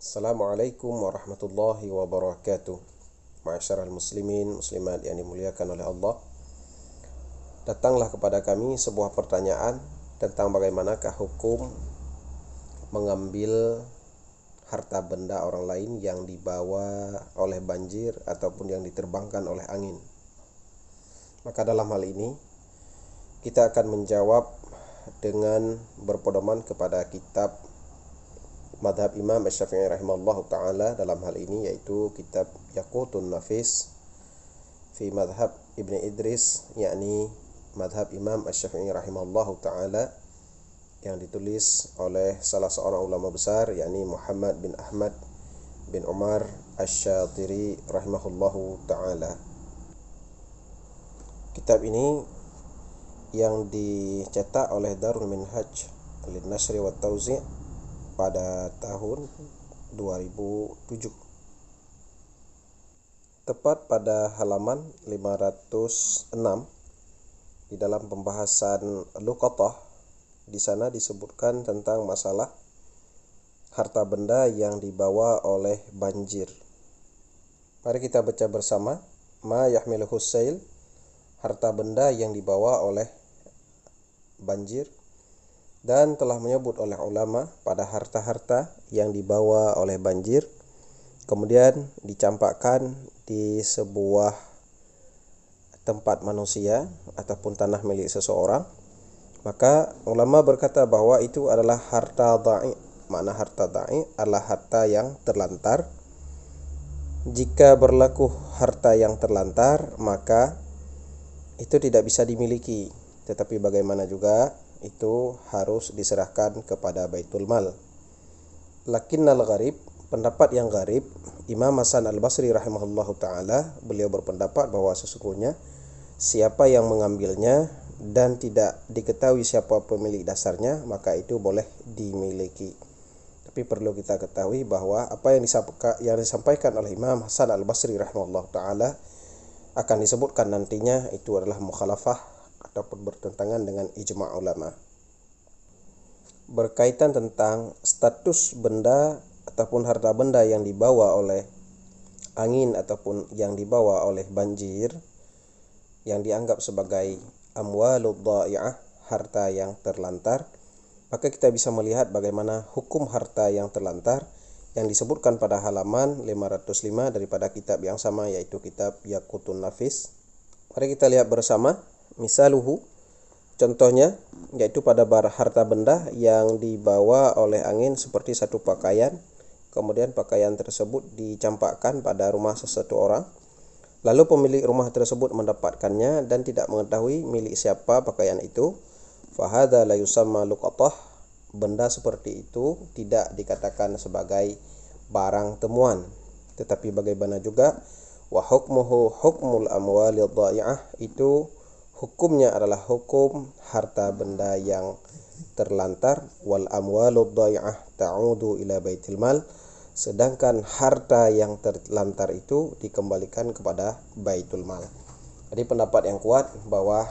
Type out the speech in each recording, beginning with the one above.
Assalamualaikum warahmatullahi wabarakatuh. Ma'asyiral muslimin, muslimat yang dimuliakan oleh Allah. Datanglah kepada kami sebuah pertanyaan tentang bagaimanakah hukum mengambil harta benda orang lain yang dibawa oleh banjir ataupun yang diterbangkan oleh angin. Maka dalam hal ini kita akan menjawab dengan berpedoman kepada kitab madhab Imam Asy-Syafi'i rahimahullahu ta'ala, dalam hal ini yaitu kitab Yaqutun Nafis fi madhab Ibn Idris, yakni madhab Imam Asy-Syafi'i rahimahullahu ta'ala, yang ditulis oleh salah seorang ulama besar, yakni Muhammad bin Ahmad bin Umar Asy-Syatiri rahimahullahu ta'ala. Kitab ini yang dicetak oleh Darul Minhaj lin-Nashri wa Tauzi' pada tahun 2007, tepat pada halaman 506 di dalam pembahasan luqatah. Di sana disebutkan tentang masalah harta benda yang dibawa oleh banjir. Mari kita baca bersama. Ma yahmiluhu sail, harta benda yang dibawa oleh banjir. Dan telah menyebut oleh ulama pada harta-harta yang dibawa oleh banjir kemudian dicampakkan di sebuah tempat manusia ataupun tanah milik seseorang, maka ulama berkata bahwa itu adalah harta dha'i. Makna harta dha'i adalah harta yang terlantar. Jika berlaku harta yang terlantar, maka itu tidak bisa dimiliki, tetapi bagaimana juga itu harus diserahkan kepada Baitul Mal. Lakinnal gharib, pendapat yang gharib, Imam Hasan Al-Basri rahimahullahu ta'ala, beliau berpendapat bahwa sesungguhnya siapa yang mengambilnya dan tidak diketahui siapa pemilik dasarnya, maka itu boleh dimiliki. Tapi perlu kita ketahui bahwa apa yang disampaikan oleh Imam Hasan Al-Basri rahimahullahu ta'ala akan disebutkan nantinya itu adalah mukhalafah ataupun bertentangan dengan ijma' ulama. Berkaitan tentang status benda ataupun harta benda yang dibawa oleh angin ataupun yang dibawa oleh banjir, yang dianggap sebagai amwalud dha'i'ah, harta yang terlantar, maka kita bisa melihat bagaimana hukum harta yang terlantar yang disebutkan pada halaman 505 daripada kitab yang sama, yaitu kitab Yaqutun Nafis. Mari kita lihat bersama. Misaluhu, contohnya, yaitu pada harta benda yang dibawa oleh angin seperti satu pakaian, kemudian pakaian tersebut dicampakkan pada rumah sesuatu orang, lalu pemilik rumah tersebut mendapatkannya dan tidak mengetahui milik siapa pakaian itu, fahadha la yusamma luqatah, benda seperti itu tidak dikatakan sebagai barang temuan. Tetapi bagaimana juga wa hukmuhu hukmul amwalid dha'i'ah, itu hukumnya adalah hukum harta benda yang terlantar. Wal amwalud dha'i'ah ta'udu ila baitil mal, sedangkan harta yang terlantar itu dikembalikan kepada Baitul Mal. Jadi pendapat yang kuat bahwa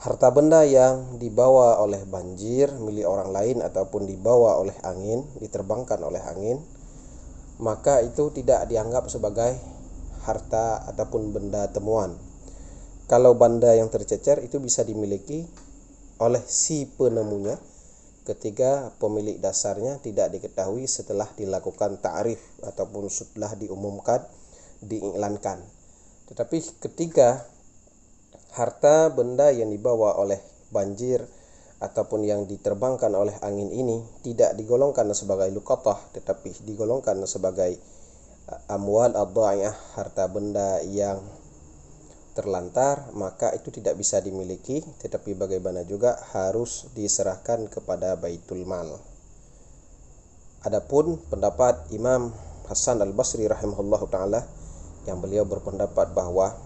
harta benda yang dibawa oleh banjir milik orang lain ataupun dibawa oleh angin, diterbangkan oleh angin, maka itu tidak dianggap sebagai harta ataupun benda temuan. Kalau benda yang tercecer itu bisa dimiliki oleh si penemunya ketika pemilik dasarnya tidak diketahui setelah dilakukan ta'rif ataupun setelah diumumkan, diiklankan. Tetapi ketika harta benda yang dibawa oleh banjir ataupun yang diterbangkan oleh angin ini tidak digolongkan sebagai luqatah, tetapi digolongkan sebagai amwal ad-dha'i'ah, harta benda yang terlantar, maka itu tidak bisa dimiliki, tetapi bagaimana juga harus diserahkan kepada Baitul Mal. Adapun pendapat Imam Hasan Al-Basri rahimahullahu ta'ala, yang beliau berpendapat bahwa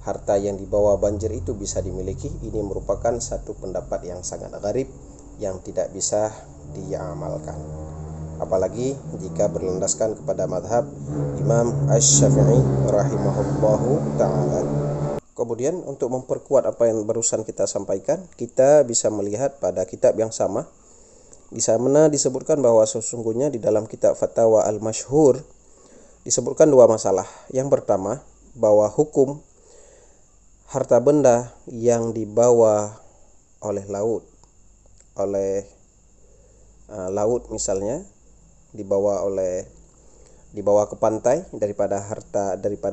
harta yang dibawa banjir itu bisa dimiliki, ini merupakan satu pendapat yang sangat gharib yang tidak bisa diamalkan, apalagi jika berlandaskan kepada madhab Imam Asy-Syafi'i rahimahullahu ta'ala. Kemudian untuk memperkuat apa yang barusan kita sampaikan, kita bisa melihat pada kitab yang sama, Di sana disebutkan bahwa sesungguhnya di dalam kitab Fatawa Al-Masyhur disebutkan dua masalah. Yang pertama, bahwa hukum harta benda yang dibawa oleh laut, misalnya dibawa ke pantai daripada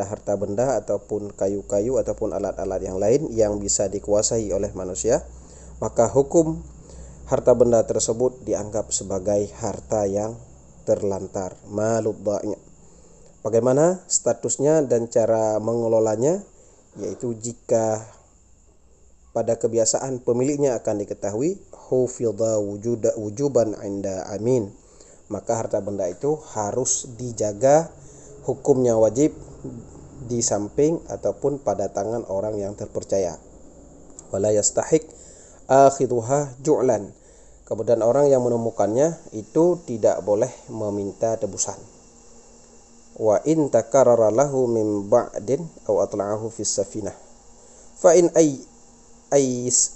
harta benda ataupun kayu-kayu ataupun alat-alat yang lain yang bisa dikuasai oleh manusia, maka hukum harta benda tersebut dianggap sebagai harta yang terlantar, malud dha'i'. Bagaimana statusnya dan cara mengelolanya? Yaitu jika pada kebiasaan pemiliknya akan diketahui hufidha wujuban 'inda amin, maka harta benda itu harus dijaga, hukumnya wajib di samping ataupun pada tangan orang yang terpercaya. Wala yastahiq akhidhuha ju'lan. Kemudian orang yang menemukannya itu tidak boleh meminta tebusan. Wa in takarrara lahu min ba'din aw atla'ahu fis safinah fa in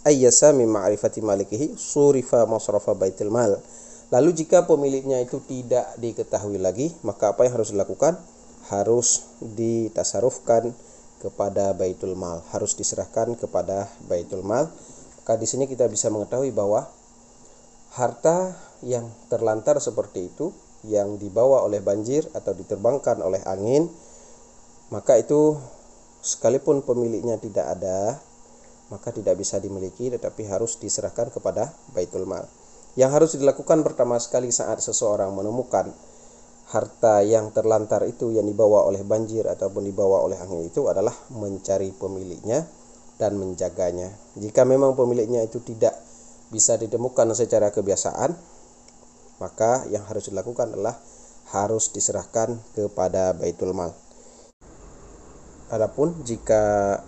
ayyasa min ma'rifati malikihi surifa masrafa baitul mal. Lalu jika pemiliknya itu tidak diketahui lagi, maka apa yang harus dilakukan? Harus ditasarufkan kepada baitul mal, harus diserahkan kepada baitul mal. Maka di sini kita bisa mengetahui bahwa harta yang terlantar seperti itu, yang dibawa oleh banjir atau diterbangkan oleh angin, maka itu sekalipun pemiliknya tidak ada, maka tidak bisa dimiliki, tetapi harus diserahkan kepada baitul mal. Yang harus dilakukan pertama sekali saat seseorang menemukan harta yang terlantar itu yang dibawa oleh banjir ataupun dibawa oleh angin itu adalah mencari pemiliknya dan menjaganya. Jika memang pemiliknya itu tidak bisa ditemukan secara kebiasaan, maka yang harus dilakukan adalah harus diserahkan kepada baitul mal. Adapun jika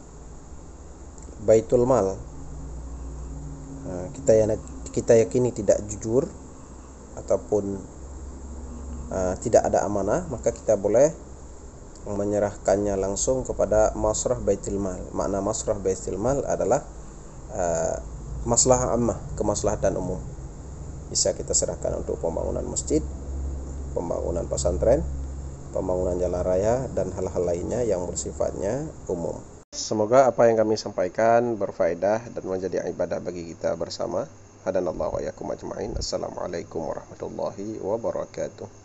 baitul mal kita yakini tidak jujur ataupun tidak ada amanah, maka kita boleh menyerahkannya langsung kepada masrah baitul mal. Makna masrah baitul mal adalah maslahah ammah, kemaslahatan umum. Bisa kita serahkan untuk pembangunan masjid, pembangunan pesantren, pembangunan jalan raya, dan hal-hal lainnya yang bersifatnya umum. Semoga apa yang kami sampaikan berfaedah dan menjadi ibadah bagi kita bersama. Hadanallahu wa iyyakum ajma'in. Assalamualaikum warahmatullahi wabarakatuh.